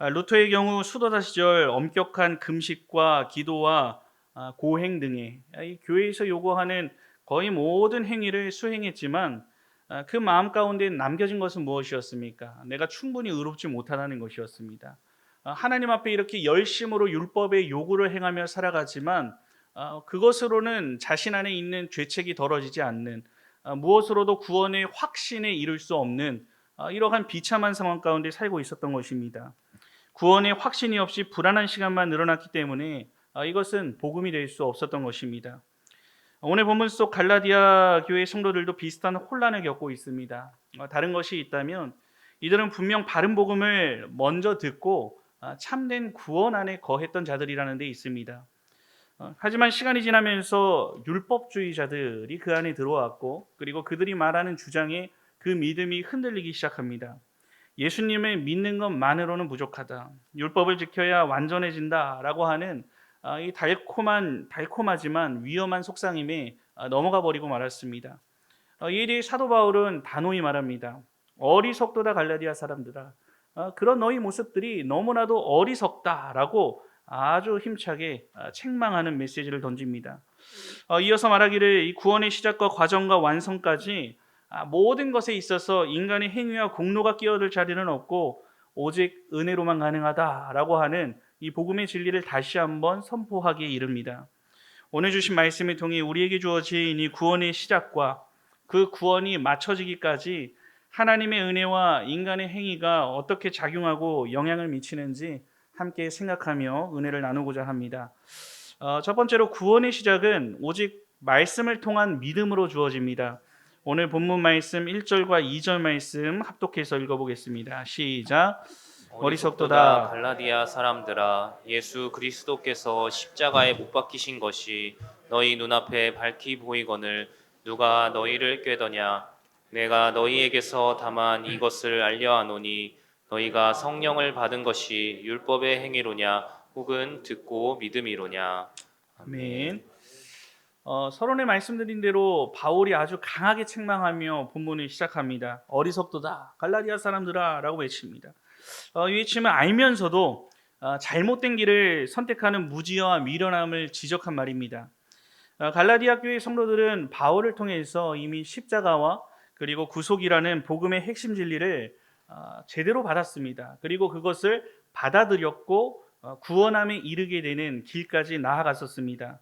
루터의 경우 수도사 시절 엄격한 금식과 기도와 고행 등의 이 교회에서 요구하는 거의 모든 행위를 수행했지만 그 마음 가운데 남겨진 것은 무엇이었습니까? 내가 충분히 의롭지 못하다는 것이었습니다. 하나님 앞에 이렇게 열심으로 율법의 요구를 행하며 살아가지만 그것으로는 자신 안에 있는 죄책이 덜어지지 않는, 무엇으로도 구원의 확신에 이를 수 없는 이러한 비참한 상황 가운데 살고 있었던 것입니다. 구원의 확신이 없이 불안한 시간만 늘어났기 때문에 이것은 복음이 될 수 없었던 것입니다. 오늘 본문 속 갈라디아 교회 성도들도 비슷한 혼란을 겪고 있습니다. 다른 것이 있다면 이들은 분명 바른 복음을 먼저 듣고 참된 구원 안에 거했던 자들이라는 데 있습니다. 하지만 시간이 지나면서 율법주의자들이 그 안에 들어왔고, 그리고 그들이 말하는 주장에 그 믿음이 흔들리기 시작합니다. 예수님을 믿는 것만으로는 부족하다. 율법을 지켜야 완전해진다라고 하는 이 달콤하지만 위험한 속상임에 넘어가 버리고 말았습니다. 이에 대해 사도 바울은 단호히 말합니다. 어리석도다 갈라디아 사람들아. 그런 너희 모습들이 너무나도 어리석다라고 아주 힘차게 책망하는 메시지를 던집니다. 이어서 말하기를 이 구원의 시작과 과정과 완성까지 모든 것에 있어서 인간의 행위와 공로가 끼어들 자리는 없고 오직 은혜로만 가능하다라고 하는 이 복음의 진리를 다시 한번 선포하기에 이릅니다. 오늘 주신 말씀을 통해 우리에게 주어진 이 구원의 시작과 그 구원이 맞춰지기까지 하나님의 은혜와 인간의 행위가 어떻게 작용하고 영향을 미치는지 함께 생각하며 은혜를 나누고자 합니다. 첫 번째로 구원의 시작은 오직 말씀을 통한 믿음으로 주어집니다. 오늘 본문 말씀 1절과 2절 말씀 합독해서 읽어보겠습니다. 시작. 어리석도다 어리석도다. 갈라디아 사람들아, 예수 그리스도께서 십자가에 못 박히신 것이 너희 눈앞에 밝히 보이거늘 누가 너희를 꾀더냐? 내가 너희에게서 다만 이것을 알려하노니 너희가 성령을 받은 것이 율법의 행위로냐 혹은 듣고 믿음이로냐. 아멘. 아멘. 서론에 말씀드린 대로 바울이 아주 강하게 책망하며 본문을 시작합니다. 어리석도다 갈라디아 사람들아 라고 외칩니다. 이 외침을 알면서도 잘못된 길을 선택하는 무지와 미련함을 지적한 말입니다. 갈라디아 교회 성도들은 바울을 통해서 이미 십자가와 그리고 구속이라는 복음의 핵심 진리를 제대로 받았습니다. 그리고 그것을 받아들였고 구원함에 이르게 되는 길까지 나아갔었습니다.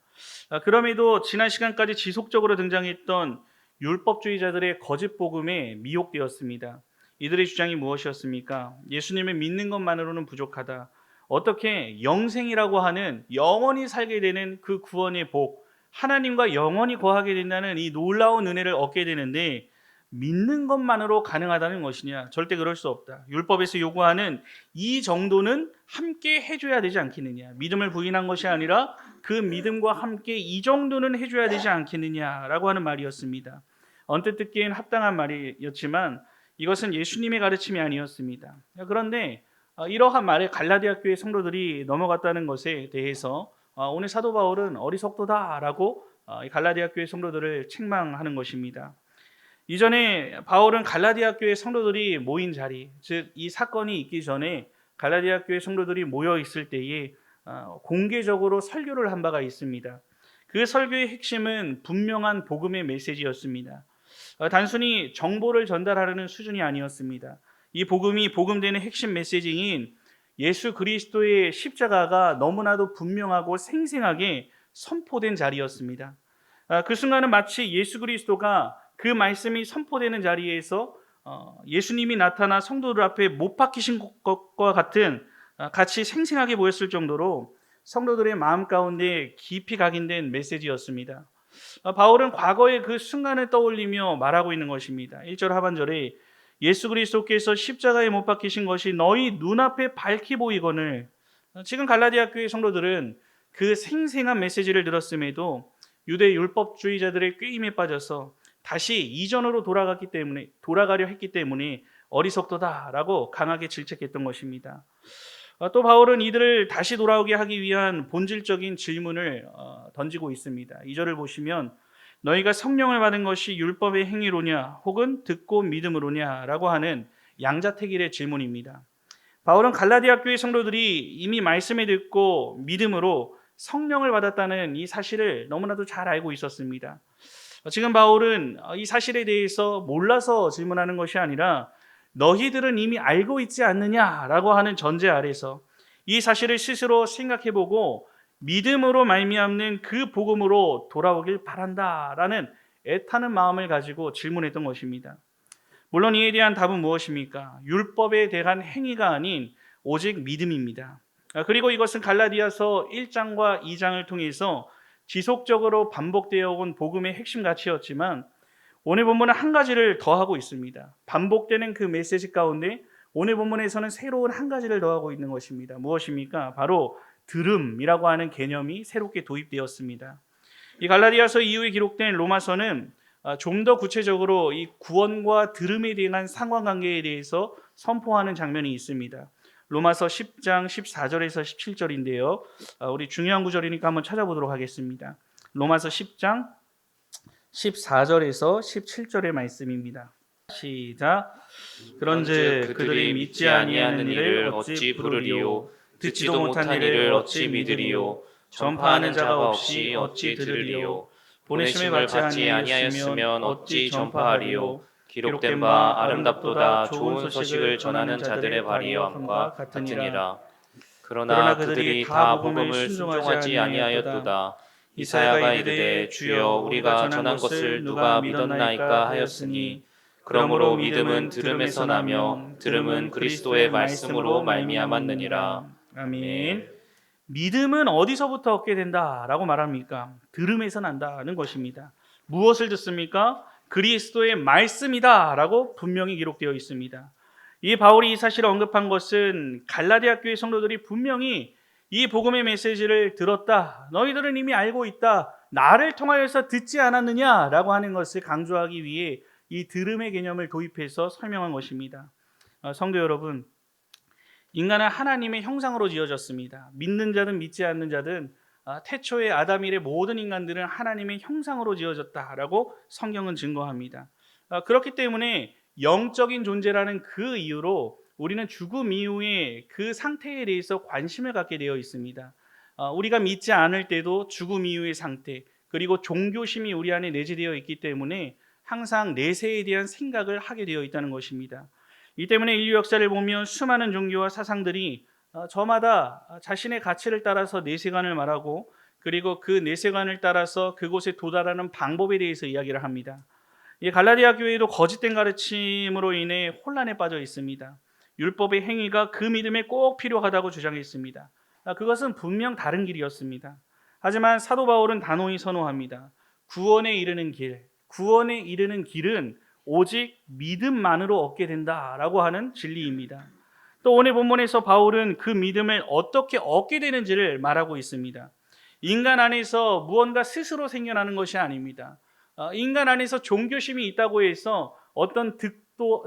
그럼에도 지난 시간까지 지속적으로 등장했던 율법주의자들의 거짓 복음에 미혹되었습니다. 이들의 주장이 무엇이었습니까? 예수님을 믿는 것만으로는 부족하다. 어떻게 영생이라고 하는 영원히 살게 되는 그 구원의 복, 하나님과 영원히 거하게 된다는 이 놀라운 은혜를 얻게 되는데 믿는 것만으로 가능하다는 것이냐? 절대 그럴 수 없다. 율법에서 요구하는 이 정도는 함께 해줘야 되지 않겠느냐? 믿음을 부인한 것이 아니라 그 믿음과 함께 이 정도는 해줘야 되지 않겠느냐라고 하는 말이었습니다. 언뜻 듣기엔 합당한 말이었지만 이것은 예수님의 가르침이 아니었습니다. 그런데 이러한 말에 갈라디아 교회 성도들이 넘어갔다는 것에 대해서 오늘 사도 바울은 어리석도다라고 갈라디아 교회 성도들을 책망하는 것입니다. 이전에 바울은 갈라디아 교회 성도들이 모인 자리, 즉 이 사건이 있기 전에 갈라디아 교회 성도들이 모여 있을 때에 공개적으로 설교를 한 바가 있습니다. 그 설교의 핵심은 분명한 복음의 메시지였습니다. 단순히 정보를 전달하려는 수준이 아니었습니다. 이 복음이 복음되는 핵심 메시지인 예수 그리스도의 십자가가 너무나도 분명하고 생생하게 선포된 자리였습니다. 그 순간은 마치 예수 그리스도가 그 말씀이 선포되는 자리에서 예수님이 나타나 성도들 앞에 못 박히신 것과 같은 같이 생생하게 보였을 정도로 성도들의 마음 가운데 깊이 각인된 메시지였습니다. 바울은 과거의 그 순간을 떠올리며 말하고 있는 것입니다. 1절 하반절에 예수 그리스도께서 십자가에 못 박히신 것이 너희 눈앞에 밝히 보이거늘, 지금 갈라디아 교회 성도들은 그 생생한 메시지를 들었음에도 유대 율법주의자들의 꾀임에 빠져서 다시 이전으로 돌아가려 했기 때문에 어리석도다라고 강하게 질책했던 것입니다. 또 바울은 이들을 다시 돌아오게 하기 위한 본질적인 질문을 던지고 있습니다. 2절을 보시면 너희가 성령을 받은 것이 율법의 행위로냐 혹은 듣고 믿음으로냐 라고 하는 양자택일의 질문입니다. 바울은 갈라디아 교회 성도들이 이미 말씀을 듣고 믿음으로 성령을 받았다는 이 사실을 너무나도 잘 알고 있었습니다. 지금 바울은 이 사실에 대해서 몰라서 질문하는 것이 아니라 너희들은 이미 알고 있지 않느냐라고 하는 전제 아래서 이 사실을 스스로 생각해보고 믿음으로 말미암는 그 복음으로 돌아오길 바란다라는 애타는 마음을 가지고 질문했던 것입니다. 물론 이에 대한 답은 무엇입니까? 율법에 대한 행위가 아닌 오직 믿음입니다. 그리고 이것은 갈라디아서 1장과 2장을 통해서 지속적으로 반복되어 온 복음의 핵심 가치였지만 오늘 본문은 한 가지를 더하고 있습니다. 반복되는 그 메시지 가운데 오늘 본문에서는 새로운 한 가지를 더하고 있는 것입니다. 무엇입니까? 바로 들음이라고 하는 개념이 새롭게 도입되었습니다. 이 갈라디아서 이후에 기록된 로마서는 좀 더 구체적으로 이 구원과 들음에 대한 상관관계에 대해서 선포하는 장면이 있습니다. 로마서 10장 14절에서 17절인데요. 우리 중요한 구절이니까 한번 찾아보도록 하겠습니다. 로마서 10장 14절에서 17절의 말씀입니다. 시작. 그런즉 그들이 믿지 아니하는 일을 어찌 부르리요? 듣지도 못한 일을 어찌 믿으리요? 전파하는 자가 없이 어찌 들으리요? 보내심을 받지 아니하였으면 어찌 전파하리요? 기록된 바 아름답도다 좋은 소식을 전하는 자들의 발이함과 같으니라. 그러나 그들이 다 복음을 순종하지 아니하였도다. 이사야가 이르되 주여 우리가 전한 것을 누가 믿었나이까 하였으니 그러므로 믿음은 들음에서 나며 들음은 그리스도의 말씀으로 말미암았느니라. 아멘. 믿음은 어디서부터 얻게 된다라고 말합니까? 들음에서 난다는 것입니다. 무엇을 듣습니까? 그리스도의 말씀이다라고 분명히 기록되어 있습니다. 이 바울이 이 사실을 언급한 것은 갈라디아 교회 성도들이 분명히 이 복음의 메시지를 들었다. 너희들은 이미 알고 있다. 나를 통하여서 듣지 않았느냐라고 하는 것을 강조하기 위해 이 들음의 개념을 도입해서 설명한 것입니다. 성도 여러분, 인간은 하나님의 형상으로 지어졌습니다. 믿는 자든 믿지 않는 자든 태초의 아담 이래 모든 인간들은 하나님의 형상으로 지어졌다라고 성경은 증거합니다. 그렇기 때문에 영적인 존재라는 그 이유로 우리는 죽음 이후에 그 상태에 대해서 관심을 갖게 되어 있습니다. 우리가 믿지 않을 때도 죽음 이후의 상태, 그리고 종교심이 우리 안에 내재되어 있기 때문에 항상 내세에 대한 생각을 하게 되어 있다는 것입니다. 이 때문에 인류 역사를 보면 수많은 종교와 사상들이 저마다 자신의 가치를 따라서 내세관을 말하고 그리고 그 내세관을 따라서 그곳에 도달하는 방법에 대해서 이야기를 합니다. 이 갈라디아 교회도 거짓된 가르침으로 인해 혼란에 빠져 있습니다. 율법의 행위가 그 믿음에 꼭 필요하다고 주장했습니다. 그것은 분명 다른 길이었습니다. 하지만 사도 바울은 단호히 선호합니다. 구원에 이르는 길은 오직 믿음만으로 얻게 된다라고 하는 진리입니다. 또 오늘 본문에서 바울은 그 믿음을 어떻게 얻게 되는지를 말하고 있습니다. 인간 안에서 무언가 스스로 생겨나는 것이 아닙니다. 인간 안에서 종교심이 있다고 해서 어떤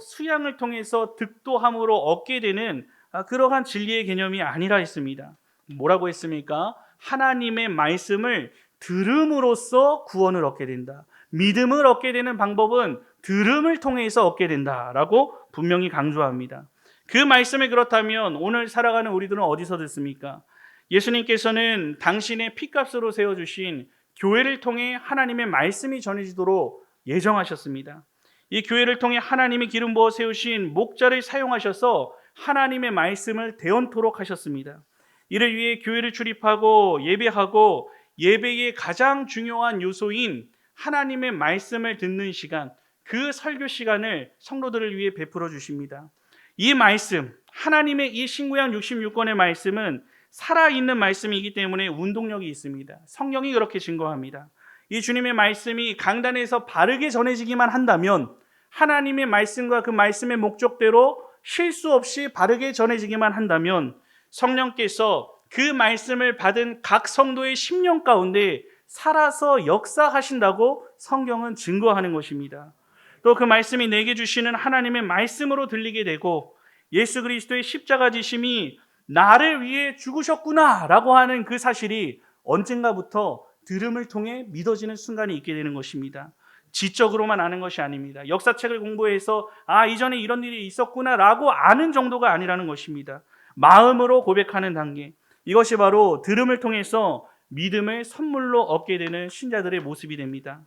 수양을 통해서 득도함으로 얻게 되는 그러한 진리의 개념이 아니라 했습니다. 뭐라고 했습니까? 하나님의 말씀을 들음으로써 구원을 얻게 된다. 믿음을 얻게 되는 방법은 들음을 통해서 얻게 된다라고 분명히 강조합니다. 그 말씀이 그렇다면 오늘 살아가는 우리들은 어디서 듣습니까? 예수님께서는 당신의 피값으로 세워주신 교회를 통해 하나님의 말씀이 전해지도록 예정하셨습니다. 이 교회를 통해 하나님이 기름 부어 세우신 목자를 사용하셔서 하나님의 말씀을 대언토록 하셨습니다. 이를 위해 교회를 출입하고 예배하고 예배의 가장 중요한 요소인 하나님의 말씀을 듣는 시간, 그 설교 시간을 성도들을 위해 베풀어 주십니다. 이 말씀, 하나님의 이 신구약 66권의 말씀은 살아있는 말씀이기 때문에 운동력이 있습니다. 성경이 그렇게 증거합니다. 이 주님의 말씀이 강단에서 바르게 전해지기만 한다면 하나님의 말씀과 그 말씀의 목적대로 실수 없이 바르게 전해지기만 한다면 성령께서 그 말씀을 받은 각 성도의 심령 가운데 살아서 역사하신다고 성경은 증거하는 것입니다. 또 그 말씀이 내게 주시는 하나님의 말씀으로 들리게 되고 예수 그리스도의 십자가 지심이 나를 위해 죽으셨구나 라고 하는 그 사실이 언젠가부터 들음을 통해 믿어지는 순간이 있게 되는 것입니다. 지적으로만 아는 것이 아닙니다. 역사책을 공부해서 이전에 이런 일이 있었구나 라고 아는 정도가 아니라는 것입니다. 마음으로 고백하는 단계, 이것이 바로 들음을 통해서 믿음을 선물로 얻게 되는 신자들의 모습이 됩니다.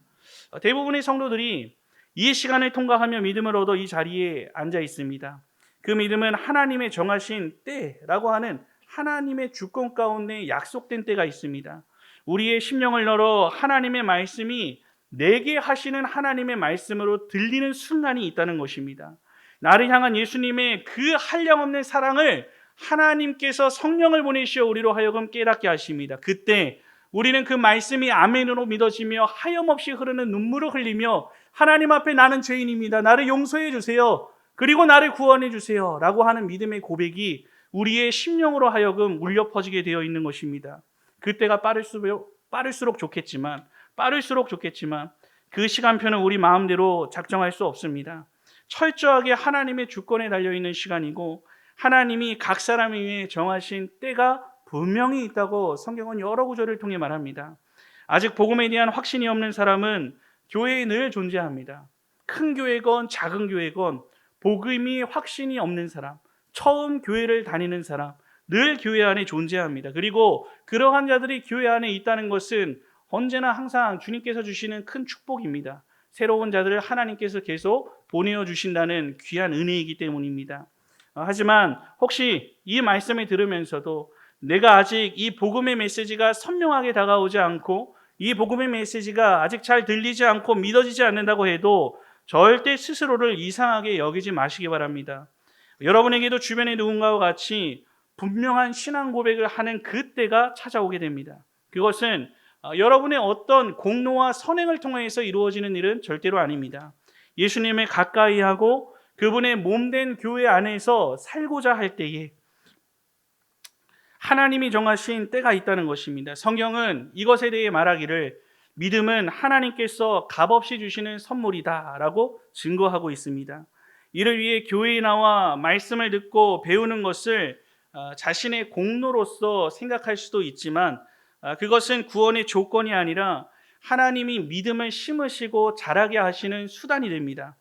대부분의 성도들이 이 시간을 통과하며 믿음을 얻어 이 자리에 앉아 있습니다. 그 믿음은 하나님의 정하신 때라고 하는 하나님의 주권 가운데 약속된 때가 있습니다. 우리의 심령을 열어 하나님의 말씀이 내게 하시는 하나님의 말씀으로 들리는 순간이 있다는 것입니다. 나를 향한 예수님의 그 한량없는 사랑을 하나님께서 성령을 보내시어 우리로 하여금 깨닫게 하십니다. 그때 우리는 그 말씀이 아멘으로 믿어지며 하염없이 흐르는 눈물을 흘리며 하나님 앞에 나는 죄인입니다. 나를 용서해 주세요. 그리고 나를 구원해 주세요. 라고 하는 믿음의 고백이 우리의 심령으로 하여금 울려 퍼지게 되어 있는 것입니다. 그때가 빠를수록 좋겠지만 그 시간표는 우리 마음대로 작정할 수 없습니다. 철저하게 하나님의 주권에 달려있는 시간이고 하나님이 각 사람을 위해 정하신 때가 분명히 있다고 성경은 여러 구절을 통해 말합니다. 아직 복음에 대한 확신이 없는 사람은 교회에 늘 존재합니다. 큰 교회건 작은 교회건 복음이 확신이 없는 사람, 처음 교회를 다니는 사람, 늘 교회 안에 존재합니다. 그리고 그러한 자들이 교회 안에 있다는 것은 언제나 항상 주님께서 주시는 큰 축복입니다. 새로운 자들을 하나님께서 계속 보내어 주신다는 귀한 은혜이기 때문입니다. 하지만 혹시 이 말씀을 들으면서도 내가 아직 이 복음의 메시지가 선명하게 다가오지 않고 이 복음의 메시지가 아직 잘 들리지 않고 믿어지지 않는다고 해도 절대 스스로를 이상하게 여기지 마시기 바랍니다. 여러분에게도 주변의 누군가와 같이 분명한 신앙 고백을 하는 그때가 찾아오게 됩니다. 그것은 여러분의 어떤 공로와 선행을 통해서 이루어지는 일은 절대로 아닙니다. 예수님을 가까이 하고 그분의 몸된 교회 안에서 살고자 할 때에 하나님이 정하신 때가 있다는 것입니다. 성경은 이것에 대해 말하기를 믿음은 하나님께서 값없이 주시는 선물이다 라고 증거하고 있습니다. 이를 위해 교회에 나와 말씀을 듣고 배우는 것을 자신의 공로로서 생각할 수도 있지만 그것은 구원의 조건이 아니라 하나님이 믿음을 심으시고 자라게 하시는 수단이 됩니다.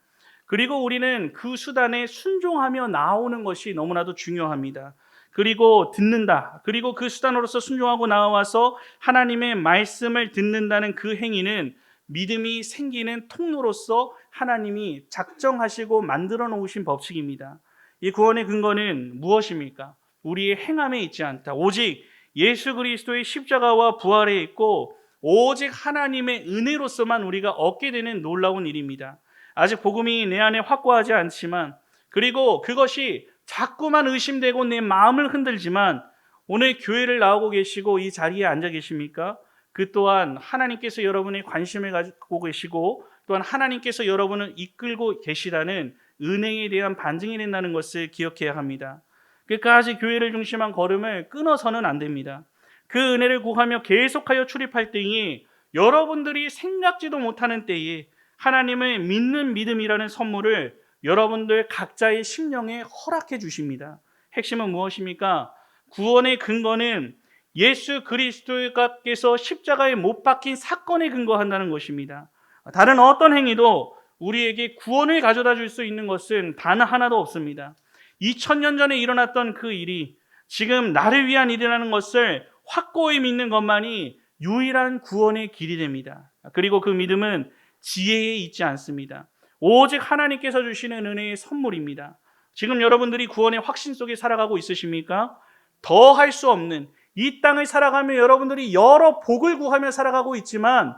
그리고 우리는 그 수단에 순종하며 나오는 것이 너무나도 중요합니다. 그리고 듣는다. 그리고 그 수단으로서 순종하고 나와서 하나님의 말씀을 듣는다는 그 행위는 믿음이 생기는 통로로서 하나님이 작정하시고 만들어 놓으신 법칙입니다. 이 구원의 근거는 무엇입니까? 우리의 행함에 있지 않다. 오직 예수 그리스도의 십자가와 부활에 있고 오직 하나님의 은혜로서만 우리가 얻게 되는 놀라운 일입니다. 아직 복음이 내 안에 확고하지 않지만 그리고 그것이 자꾸만 의심되고 내 마음을 흔들지만 오늘 교회를 나오고 계시고 이 자리에 앉아 계십니까? 그 또한 하나님께서 여러분의 관심을 가지고 계시고 또한 하나님께서 여러분을 이끌고 계시다는 은혜에 대한 반증이 된다는 것을 기억해야 합니다. 끝까지 교회를 중심한 걸음을 끊어서는 안 됩니다. 그 은혜를 구하며 계속하여 출입할 때에 여러분들이 생각지도 못하는 때에 하나님을 믿는 믿음이라는 선물을 여러분들 각자의 심령에 허락해 주십니다. 핵심은 무엇입니까? 구원의 근거는 예수 그리스도께서 십자가에 못 박힌 사건에 근거한다는 것입니다. 다른 어떤 행위도 우리에게 구원을 가져다 줄 수 있는 것은 단 하나도 없습니다. 2000년 전에 일어났던 그 일이 지금 나를 위한 일이라는 것을 확고히 믿는 것만이 유일한 구원의 길이 됩니다. 그리고 그 믿음은 지혜에 있지 않습니다. 오직 하나님께서 주시는 은혜의 선물입니다. 지금 여러분들이 구원의 확신 속에 살아가고 있으십니까? 더 할 수 없는 이 땅을 살아가며 여러분들이 여러 복을 구하며 살아가고 있지만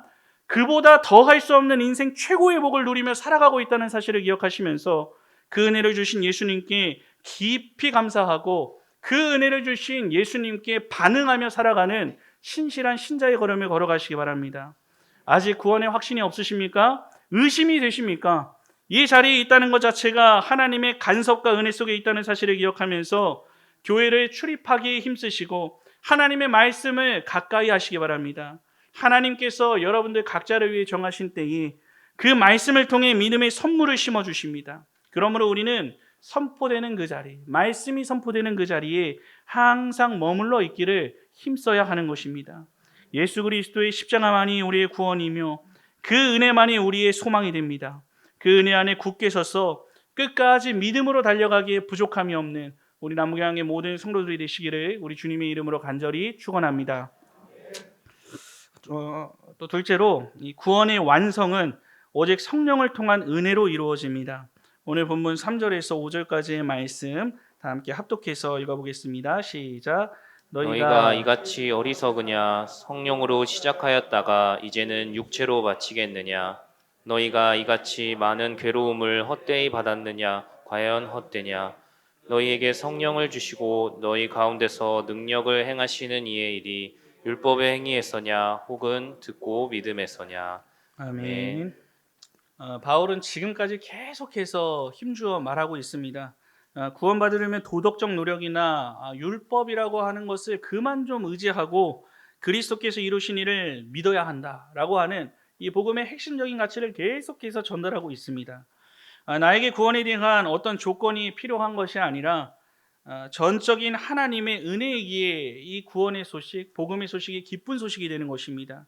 그보다 더 할 수 없는 인생 최고의 복을 누리며 살아가고 있다는 사실을 기억하시면서 그 은혜를 주신 예수님께 깊이 감사하고 그 은혜를 주신 예수님께 반응하며 살아가는 신실한 신자의 걸음을 걸어가시기 바랍니다. 아직 구원의 확신이 없으십니까? 의심이 되십니까? 이 자리에 있다는 것 자체가 하나님의 간섭과 은혜 속에 있다는 사실을 기억하면서 교회를 출입하기에 힘쓰시고 하나님의 말씀을 가까이 하시기 바랍니다. 하나님께서 여러분들 각자를 위해 정하신 때에 그 말씀을 통해 믿음의 선물을 심어주십니다. 그러므로 우리는 선포되는 그 자리, 말씀이 선포되는 그 자리에 항상 머물러 있기를 힘써야 하는 것입니다. 예수 그리스도의 십자가만이 우리의 구원이며 그 은혜만이 우리의 소망이 됩니다. 그 은혜 안에 굳게 서서 끝까지 믿음으로 달려가기에 부족함이 없는 우리 남구향의 모든 성도들이 되시기를 우리 주님의 이름으로 간절히 축원합니다. 또 둘째로 이 구원의 완성은 오직 성령을 통한 은혜로 이루어집니다. 오늘 본문 3절에서 5절까지의 말씀 다 함께 합독해서 읽어보겠습니다. 시작. 너희가 이같이 어리석으냐 성령으로 시작하였다가 이제는 육체로 마치겠느냐 너희가 이같이 많은 괴로움을 헛되이 받았느냐 과연 헛되냐 너희에게 성령을 주시고 너희 가운데서 능력을 행하시는 이의 일이 율법의 행위에서냐 혹은 듣고 믿음에서냐. 아멘. 바울은 지금까지 계속해서 힘주어 말하고 있습니다. 구원받으려면 도덕적 노력이나 율법이라고 하는 것을 그만 좀 의지하고 그리스도께서 이루신 일을 믿어야 한다라고 하는 이 복음의 핵심적인 가치를 계속해서 전달하고 있습니다. 나에게 구원에 대한 어떤 조건이 필요한 것이 아니라 전적인 하나님의 은혜이기에 이 구원의 소식, 복음의 소식이 기쁜 소식이 되는 것입니다.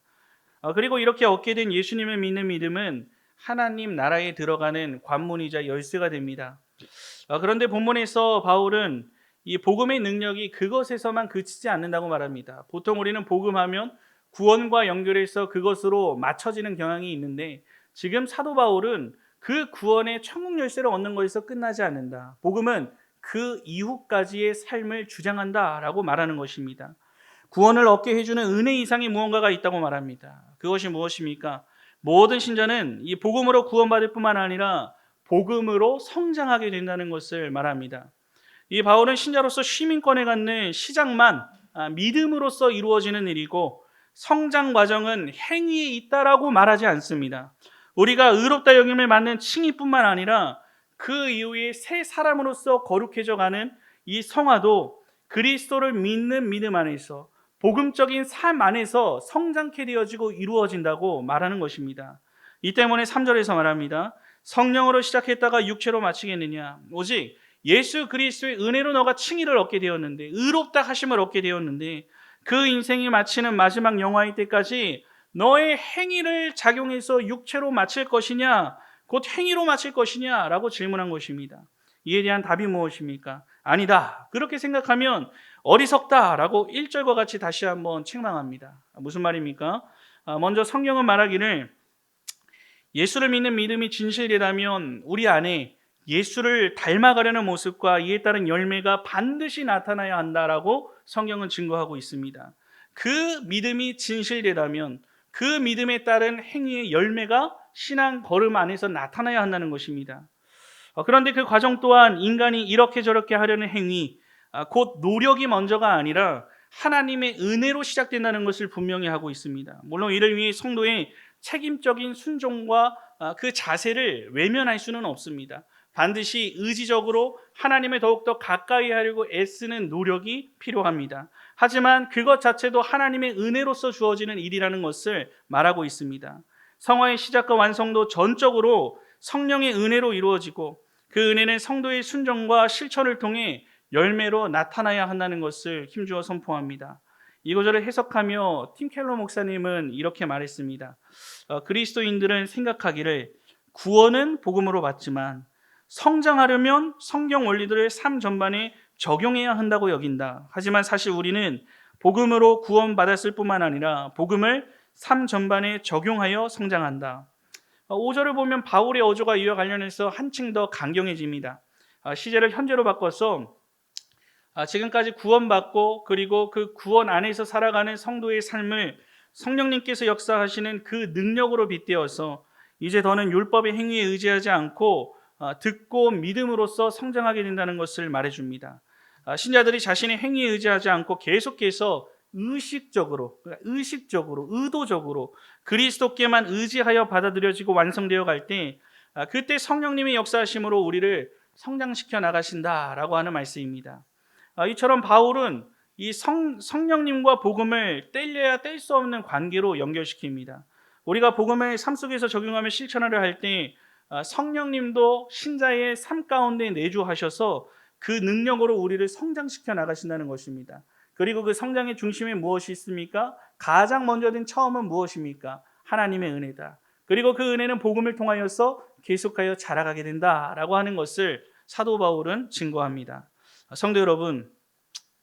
그리고 이렇게 얻게 된 예수님을 믿는 믿음은 하나님 나라에 들어가는 관문이자 열쇠가 됩니다. 그런데 본문에서 바울은 이 복음의 능력이 그것에서만 그치지 않는다고 말합니다. 보통 우리는 복음하면 구원과 연결해서 그것으로 맞춰지는 경향이 있는데 지금 사도 바울은 그 구원의 천국 열쇠를 얻는 것에서 끝나지 않는다. 복음은 그 이후까지의 삶을 주장한다라고 말하는 것입니다. 구원을 얻게 해주는 은혜 이상의 무언가가 있다고 말합니다. 그것이 무엇입니까? 모든 신자는 이 복음으로 구원받을 뿐만 아니라 복음으로 성장하게 된다는 것을 말합니다. 이 바울은 신자로서 시민권을 갖는 시작만 믿음으로써 이루어지는 일이고 성장 과정은 행위에 있다라고 말하지 않습니다. 우리가 의롭다 여김을 받는 칭의뿐만 아니라 그 이후에 새 사람으로서 거룩해져가는 이 성화도 그리스도를 믿는 믿음 안에서 복음적인 삶 안에서 성장케 되어지고 이루어진다고 말하는 것입니다. 이 때문에 3절에서 말합니다. 성령으로 시작했다가 육체로 마치겠느냐. 오직 예수 그리스도의 은혜로 너가 칭의를 얻게 되었는데 의롭다 하심을 얻게 되었는데 그 인생이 마치는 마지막 영화일 때까지 너의 행위를 작용해서 육체로 마칠 것이냐 곧 행위로 마칠 것이냐 라고 질문한 것입니다. 이에 대한 답이 무엇입니까? 아니다. 그렇게 생각하면 어리석다라고 1절과 같이 다시 한번 책망합니다. 무슨 말입니까? 먼저 성경은 말하기를 예수를 믿는 믿음이 진실이라면 우리 안에 예수를 닮아가려는 모습과 이에 따른 열매가 반드시 나타나야 한다라고 성경은 증거하고 있습니다. 그 믿음이 진실이라면 그 믿음에 따른 행위의 열매가 신앙 걸음 안에서 나타나야 한다는 것입니다. 그런데 그 과정 또한 인간이 이렇게 저렇게 하려는 행위, 곧 노력이 먼저가 아니라 하나님의 은혜로 시작된다는 것을 분명히 하고 있습니다. 물론 이를 위해 성도의 책임적인 순종과 그 자세를 외면할 수는 없습니다. 반드시 의지적으로 하나님을 더욱더 가까이 하려고 애쓰는 노력이 필요합니다. 하지만 그것 자체도 하나님의 은혜로서 주어지는 일이라는 것을 말하고 있습니다. 성화의 시작과 완성도 전적으로 성령의 은혜로 이루어지고 그 은혜는 성도의 순종과 실천을 통해 열매로 나타나야 한다는 것을 힘주어 선포합니다. 이 구절을 해석하며 팀 켈러 목사님은 이렇게 말했습니다. 그리스도인들은 생각하기를 구원은 복음으로 받지만 성장하려면 성경 원리들을 삶 전반에 적용해야 한다고 여긴다. 하지만 사실 우리는 복음으로 구원받았을 뿐만 아니라 복음을 삶 전반에 적용하여 성장한다. 5절을 보면 바울의 어조가 이와 관련해서 한층 더 강경해집니다. 시제를 현재로 바꿔서 지금까지 구원받고 그리고 그 구원 안에서 살아가는 성도의 삶을 성령님께서 역사하시는 그 능력으로 빗대어서 이제 더는 율법의 행위에 의지하지 않고 듣고 믿음으로써 성장하게 된다는 것을 말해줍니다. 신자들이 자신의 행위에 의지하지 않고 계속해서 의식적으로, 의도적으로 그리스도께만 의지하여 받아들여지고 완성되어 갈 때 그때 성령님의 역사하심으로 우리를 성장시켜 나가신다라고 하는 말씀입니다. 이처럼 바울은 이 성령님과 복음을 뗄래야 뗄 수 없는 관계로 연결시킵니다. 우리가 복음을 삶 속에서 적용하며 실천하려 할 때 성령님도 신자의 삶 가운데 내주하셔서 그 능력으로 우리를 성장시켜 나가신다는 것입니다. 그리고 그 성장의 중심에 무엇이 있습니까? 가장 먼저 된 처음은 무엇입니까? 하나님의 은혜다. 그리고 그 은혜는 복음을 통하여서 계속하여 자라가게 된다라고 하는 것을 사도 바울은 증거합니다. 성도 여러분,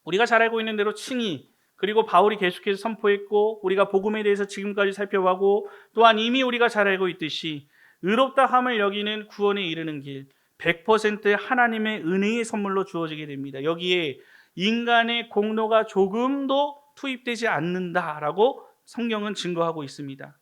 우리가 잘 알고 있는 대로 칭의, 그리고 바울이 계속해서 선포했고 우리가 복음에 대해서 지금까지 살펴보고 또한 이미 우리가 잘 알고 있듯이 의롭다 함을 여기는 구원에 이르는 길 100% 하나님의 은혜의 선물로 주어지게 됩니다. 여기에 인간의 공로가 조금도 투입되지 않는다라고 성경은 증거하고 있습니다.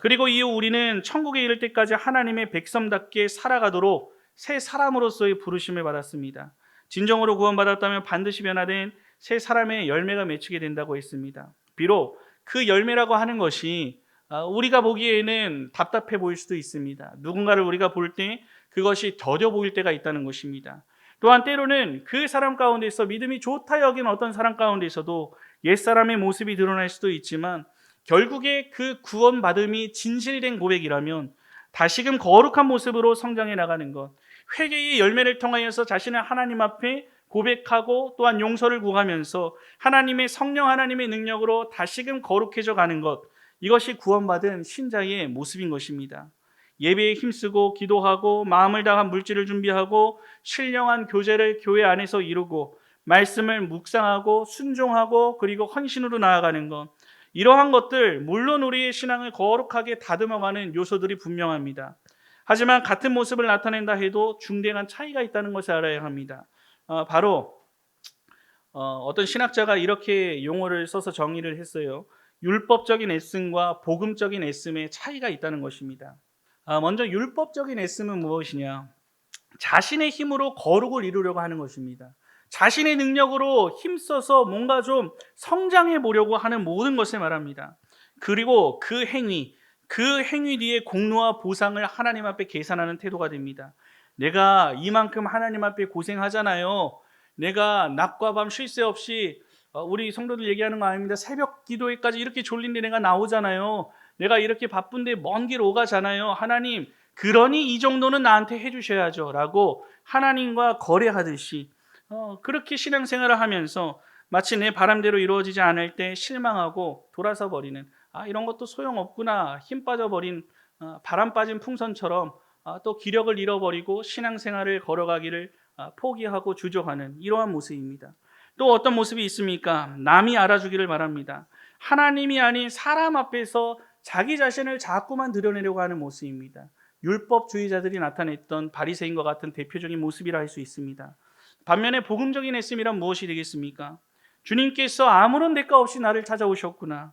그리고 이후 우리는 천국에 이를 때까지 하나님의 백성답게 살아가도록 새 사람으로서의 부르심을 받았습니다. 진정으로 구원받았다면 반드시 변화된 새 사람의 열매가 맺히게 된다고 했습니다. 비록 그 열매라고 하는 것이 우리가 보기에는 답답해 보일 수도 있습니다. 누군가를 우리가 볼 때 그것이 더뎌 보일 때가 있다는 것입니다. 또한 때로는 그 사람 가운데서 믿음이 좋다 여긴 어떤 사람 가운데서도 옛사람의 모습이 드러날 수도 있지만 결국에 그 구원받음이 진실된 고백이라면 다시금 거룩한 모습으로 성장해 나가는 것, 회개의 열매를 통하여서 자신을 하나님 앞에 고백하고 또한 용서를 구하면서 하나님의 성령 하나님의 능력으로 다시금 거룩해져 가는 것, 이것이 구원받은 신자의 모습인 것입니다. 예배에 힘쓰고 기도하고 마음을 다한 물질을 준비하고 신령한 교제를 교회 안에서 이루고 말씀을 묵상하고 순종하고 그리고 헌신으로 나아가는 것, 이러한 것들 물론 우리의 신앙을 거룩하게 다듬어가는 요소들이 분명합니다. 하지만 같은 모습을 나타낸다 해도 중대한 차이가 있다는 것을 알아야 합니다. 바로 어떤 신학자가 이렇게 용어를 써서 정의를 했어요. 율법적인 애씀과 복음적인 애씀의 차이가 있다는 것입니다. 먼저 율법적인 애씀은 무엇이냐? 자신의 힘으로 거룩을 이루려고 하는 것입니다. 자신의 능력으로 힘써서 뭔가 좀 성장해 보려고 하는 모든 것을 말합니다. 그리고 그 행위 뒤에 공로와 보상을 하나님 앞에 계산하는 태도가 됩니다. 내가 이만큼 하나님 앞에 고생하잖아요. 내가 낮과 밤 쉴 새 없이 우리 성도들 얘기하는 거 아닙니다. 새벽 기도회까지 이렇게 졸린데 내가 나오잖아요. 내가 이렇게 바쁜데 먼 길 오가잖아요. 하나님, 그러니 이 정도는 나한테 해주셔야죠 라고 하나님과 거래하듯이 그렇게 신앙생활을 하면서 마치 내 바람대로 이루어지지 않을 때 실망하고 돌아서 버리는, 이런 것도 소용없구나, 힘 빠져버린 바람 빠진 풍선처럼 또 기력을 잃어버리고 신앙생활을 걸어가기를 포기하고 주저하는 이러한 모습입니다. 또 어떤 모습이 있습니까? 남이 알아주기를 바랍니다. 하나님이 아닌 사람 앞에서 자기 자신을 자꾸만 드러내려고 하는 모습입니다. 율법주의자들이 나타냈던 바리새인과 같은 대표적인 모습이라 할 수 있습니다. 반면에 복음적인 애씀이란 무엇이 되겠습니까? 주님께서 아무런 대가 없이 나를 찾아오셨구나,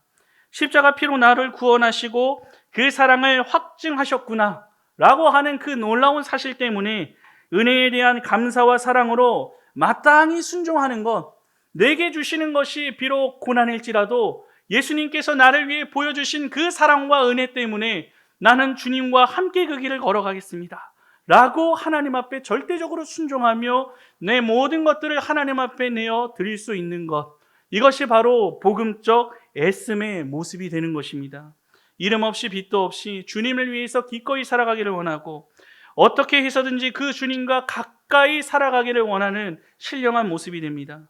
십자가 피로 나를 구원하시고 그 사랑을 확증하셨구나 라고 하는 그 놀라운 사실 때문에 은혜에 대한 감사와 사랑으로 마땅히 순종하는 것, 내게 주시는 것이 비록 고난일지라도 예수님께서 나를 위해 보여주신 그 사랑과 은혜 때문에 나는 주님과 함께 그 길을 걸어가겠습니다 라고 하나님 앞에 절대적으로 순종하며 내 모든 것들을 하나님 앞에 내어 드릴 수 있는 것, 이것이 바로 복음적 애씀의 모습이 되는 것입니다. 이름 없이 빚도 없이 주님을 위해서 기꺼이 살아가기를 원하고 어떻게 해서든지 그 주님과 가까이 살아가기를 원하는 신령한 모습이 됩니다.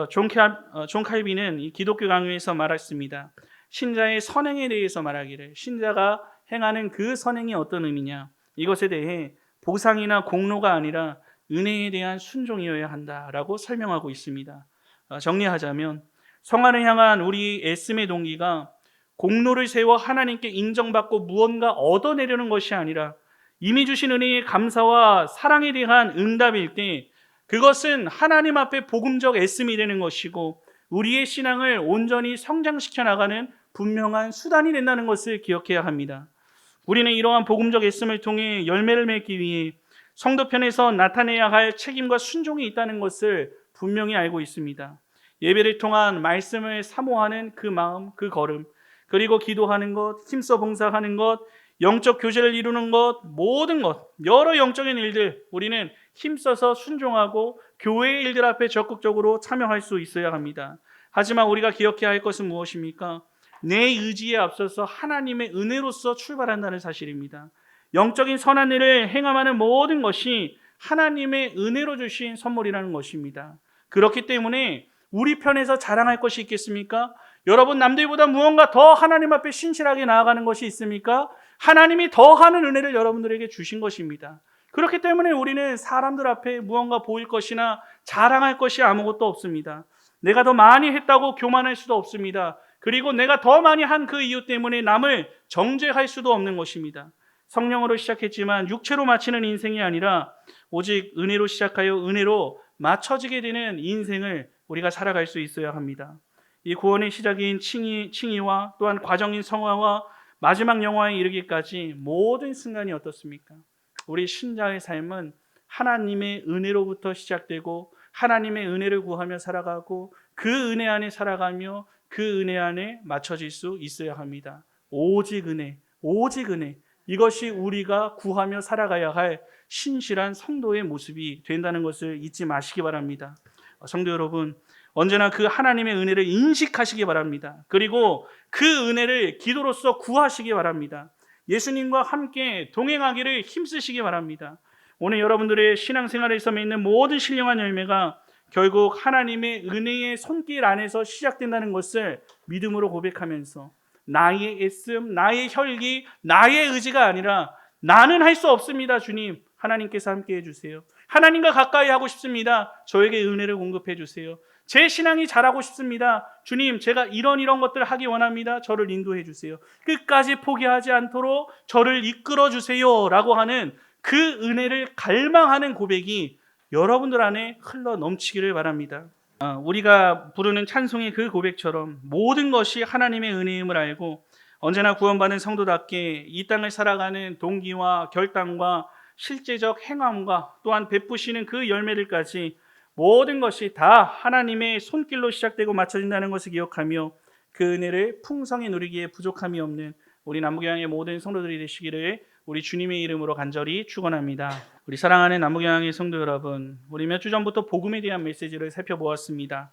존 칼빈은 이 기독교 강요에서 말했습니다. 신자의 선행에 대해서 말하기를, 신자가 행하는 그 선행이 어떤 의미냐, 이것에 대해 보상이나 공로가 아니라 은혜에 대한 순종이어야 한다라고 설명하고 있습니다. 정리하자면 성화를 향한 우리 애씀의 동기가 공로를 세워 하나님께 인정받고 무언가 얻어내려는 것이 아니라 이미 주신 은혜의 감사와 사랑에 대한 응답일 때 그것은 하나님 앞에 복음적 애씀이 되는 것이고 우리의 신앙을 온전히 성장시켜 나가는 분명한 수단이 된다는 것을 기억해야 합니다. 우리는 이러한 복음적 애씀을 통해 열매를 맺기 위해 성도편에서 나타내야 할 책임과 순종이 있다는 것을 분명히 알고 있습니다. 예배를 통한 말씀을 사모하는 그 마음, 그 걸음, 그리고 기도하는 것, 힘써 봉사하는 것, 영적 교제를 이루는 것, 모든 것, 여러 영적인 일들 우리는 힘써서 순종하고 교회의 일들 앞에 적극적으로 참여할 수 있어야 합니다. 하지만 우리가 기억해야 할 것은 무엇입니까? 내 의지에 앞서서 하나님의 은혜로서 출발한다는 사실입니다. 영적인 선한 일을 행함하는 모든 것이 하나님의 은혜로 주신 선물이라는 것입니다. 그렇기 때문에 우리 편에서 자랑할 것이 있겠습니까? 여러분, 남들보다 무언가 더 하나님 앞에 신실하게 나아가는 것이 있습니까? 하나님이 더하는 은혜를 여러분들에게 주신 것입니다. 그렇기 때문에 우리는 사람들 앞에 무언가 보일 것이나 자랑할 것이 아무것도 없습니다. 내가 더 많이 했다고 교만할 수도 없습니다. 그리고 내가 더 많이 한 그 이유 때문에 남을 정죄할 수도 없는 것입니다. 성령으로 시작했지만 육체로 마치는 인생이 아니라 오직 은혜로 시작하여 은혜로 맞춰지게 되는 인생을 우리가 살아갈 수 있어야 합니다. 이 구원의 시작인 칭의와 또한 과정인 성화와 마지막 영화에 이르기까지 모든 순간이 어떻습니까? 우리 신자의 삶은 하나님의 은혜로부터 시작되고 하나님의 은혜를 구하며 살아가고 그 은혜 안에 살아가며 그 은혜 안에 맞춰질 수 있어야 합니다. 오직 은혜, 오직 은혜. 이것이 우리가 구하며 살아가야 할 신실한 성도의 모습이 된다는 것을 잊지 마시기 바랍니다. 성도 여러분, 언제나 그 하나님의 은혜를 인식하시기 바랍니다. 그리고 그 은혜를 기도로서 구하시기 바랍니다. 예수님과 함께 동행하기를 힘쓰시기 바랍니다. 오늘 여러분들의 신앙생활에서 맺는 모든 신령한 열매가 결국 하나님의 은혜의 손길 안에서 시작된다는 것을 믿음으로 고백하면서 나의 애씀, 나의 혈기, 나의 의지가 아니라 나는 할 수 없습니다. 주님, 하나님께서 함께 해주세요. 하나님과 가까이 하고 싶습니다. 저에게 은혜를 공급해 주세요. 제 신앙이 자라고 싶습니다. 주님, 제가 이런 것들을 하기 원합니다. 저를 인도해 주세요. 끝까지 포기하지 않도록 저를 이끌어 주세요 라고 하는 그 은혜를 갈망하는 고백이 여러분들 안에 흘러 넘치기를 바랍니다. 우리가 부르는 찬송의 그 고백처럼 모든 것이 하나님의 은혜임을 알고 언제나 구원받은 성도답게 이 땅을 살아가는 동기와 결단과 실제적 행함과 또한 베푸시는 그 열매들까지 모든 것이 다 하나님의 손길로 시작되고 맞춰진다는 것을 기억하며 그 은혜를 풍성히 누리기에 부족함이 없는 우리 남부교양의 모든 성도들이 되시기를 우리 주님의 이름으로 간절히 축원합니다. 우리 사랑하는 남부교양의 성도 여러분, 우리 몇 주 전부터 복음에 대한 메시지를 살펴보았습니다.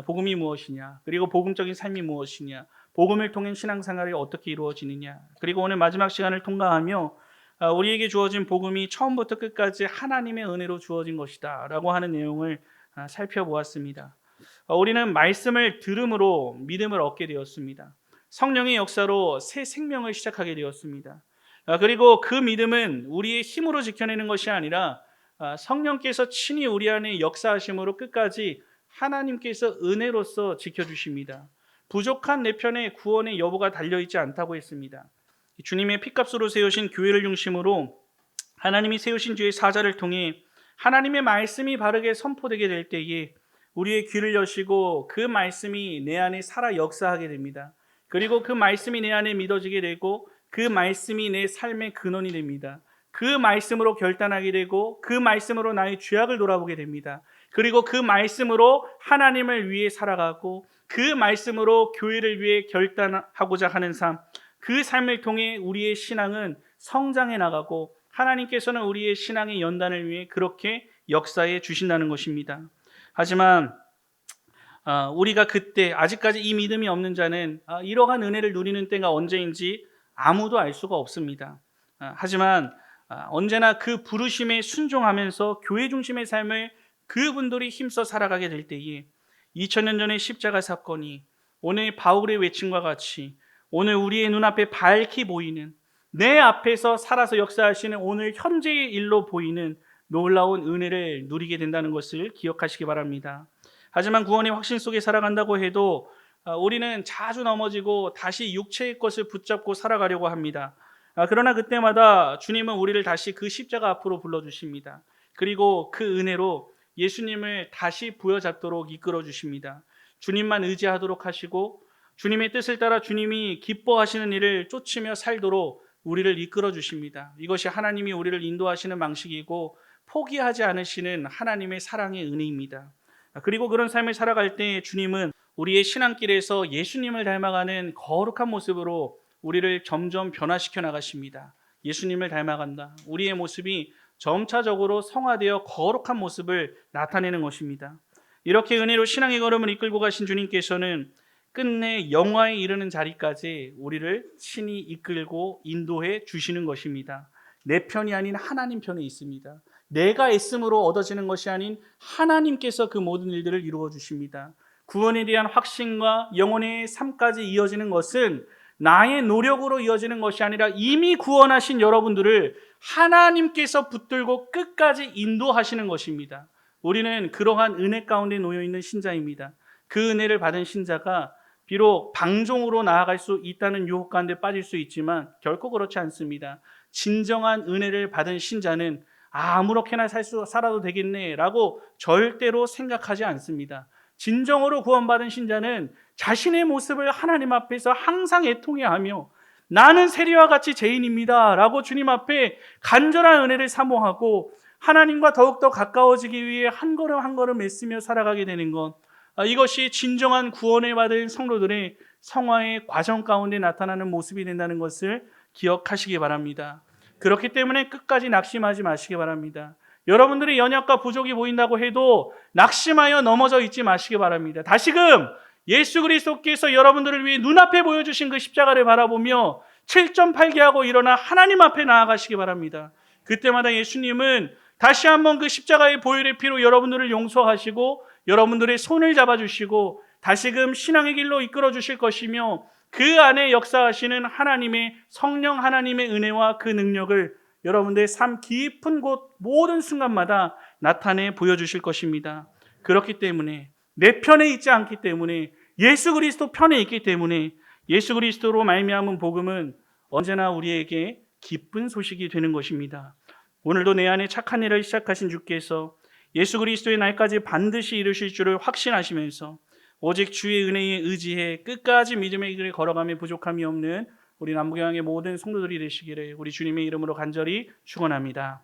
복음이 무엇이냐, 그리고 복음적인 삶이 무엇이냐, 복음을 통한 신앙생활이 어떻게 이루어지느냐, 그리고 오늘 마지막 시간을 통과하며 우리에게 주어진 복음이 처음부터 끝까지 하나님의 은혜로 주어진 것이다 라고 하는 내용을 살펴보았습니다. 우리는 말씀을 들음으로 믿음을 얻게 되었습니다. 성령의 역사로 새 생명을 시작하게 되었습니다. 그리고 그 믿음은 우리의 힘으로 지켜내는 것이 아니라 성령께서 친히 우리 안에 역사하심으로 끝까지 하나님께서 은혜로서 지켜주십니다. 부족한 내 편에 구원의 여부가 달려있지 않다고 했습니다. 주님의 피값으로 세우신 교회를 중심으로 하나님이 세우신 주의 사자를 통해 하나님의 말씀이 바르게 선포되게 될 때에 우리의 귀를 여시고 그 말씀이 내 안에 살아 역사하게 됩니다. 그리고 그 말씀이 내 안에 믿어지게 되고 그 말씀이 내 삶의 근원이 됩니다. 그 말씀으로 결단하게 되고 그 말씀으로 나의 죄악을 돌아보게 됩니다. 그리고 그 말씀으로 하나님을 위해 살아가고 그 말씀으로 교회를 위해 결단하고자 하는 삶, 그 삶을 통해 우리의 신앙은 성장해 나가고 하나님께서는 우리의 신앙의 연단을 위해 그렇게 역사해 주신다는 것입니다. 하지만 우리가 그때 아직까지 이 믿음이 없는 자는 이러한 은혜를 누리는 때가 언제인지 아무도 알 수가 없습니다. 하지만 언제나 그 부르심에 순종하면서 교회 중심의 삶을 그분들이 힘써 살아가게 될 때에 2000년 전의 십자가 사건이 오늘 바울의 외침과 같이 오늘 우리의 눈앞에 밝히 보이는 내 앞에서 살아서 역사하시는 오늘 현재의 일로 보이는 놀라운 은혜를 누리게 된다는 것을 기억하시기 바랍니다. 하지만 구원의 확신 속에 살아간다고 해도 우리는 자주 넘어지고 다시 육체의 것을 붙잡고 살아가려고 합니다. 그러나 그때마다 주님은 우리를 다시 그 십자가 앞으로 불러주십니다. 그리고 그 은혜로 예수님을 다시 부여잡도록 이끌어 주십니다. 주님만 의지하도록 하시고 주님의 뜻을 따라 주님이 기뻐하시는 일을 쫓으며 살도록 우리를 이끌어 주십니다. 이것이 하나님이 우리를 인도하시는 방식이고 포기하지 않으시는 하나님의 사랑의 은혜입니다. 그리고 그런 삶을 살아갈 때 주님은 우리의 신앙길에서 예수님을 닮아가는 거룩한 모습으로 우리를 점점 변화시켜 나가십니다. 예수님을 닮아간다. 우리의 모습이 점차적으로 성화되어 거룩한 모습을 나타내는 것입니다. 이렇게 은혜로 신앙의 걸음을 이끌고 가신 주님께서는 끝내 영화에 이르는 자리까지 우리를 친히 이끌고 인도해 주시는 것입니다. 내 편이 아닌 하나님 편에 있습니다. 내가 애씀으로 얻어지는 것이 아닌 하나님께서 그 모든 일들을 이루어 주십니다. 구원에 대한 확신과 영혼의 삶까지 이어지는 것은 나의 노력으로 이어지는 것이 아니라 이미 구원하신 여러분들을 하나님께서 붙들고 끝까지 인도하시는 것입니다. 우리는 그러한 은혜 가운데 놓여 있는 신자입니다. 그 은혜를 받은 신자가 비록 방종으로 나아갈 수 있다는 유혹 가운데 빠질 수 있지만 결코 그렇지 않습니다. 진정한 은혜를 받은 신자는 아무렇게나 살아도 되겠네라고 절대로 생각하지 않습니다. 진정으로 구원받은 신자는 자신의 모습을 하나님 앞에서 항상 애통해하며 나는 세리와 같이 죄인입니다 라고 주님 앞에 간절한 은혜를 사모하고 하나님과 더욱더 가까워지기 위해 한 걸음 한 걸음 애쓰며 살아가게 되는 것, 이것이 진정한 구원을 받은 성도들의 성화의 과정 가운데 나타나는 모습이 된다는 것을 기억하시기 바랍니다. 그렇기 때문에 끝까지 낙심하지 마시기 바랍니다. 여러분들의 연약과 부족이 보인다고 해도 낙심하여 넘어져 있지 마시기 바랍니다. 다시금 예수 그리스도께서 여러분들을 위해 눈앞에 보여주신 그 십자가를 바라보며 7.8개 하고 일어나 하나님 앞에 나아가시기 바랍니다. 그때마다 예수님은 다시 한번 그 십자가의 보혈의 피로 여러분들을 용서하시고 여러분들의 손을 잡아주시고 다시금 신앙의 길로 이끌어 주실 것이며 그 안에 역사하시는 하나님의 성령 하나님의 은혜와 그 능력을 여러분들의 삶 깊은 곳 모든 순간마다 나타내 보여주실 것입니다. 그렇기 때문에 내 편에 있지 않기 때문에 예수 그리스도 편에 있기 때문에 예수 그리스도로 말미암은 복음은 언제나 우리에게 기쁜 소식이 되는 것입니다. 오늘도 내 안에 착한 일을 시작하신 주께서 예수 그리스도의 날까지 반드시 이루실 줄을 확신하시면서 오직 주의 은혜에 의지해 끝까지 믿음의 길을 걸어가며 부족함이 없는 우리 남부교회의 모든 성도들이 되시기를 우리 주님의 이름으로 간절히 축원합니다.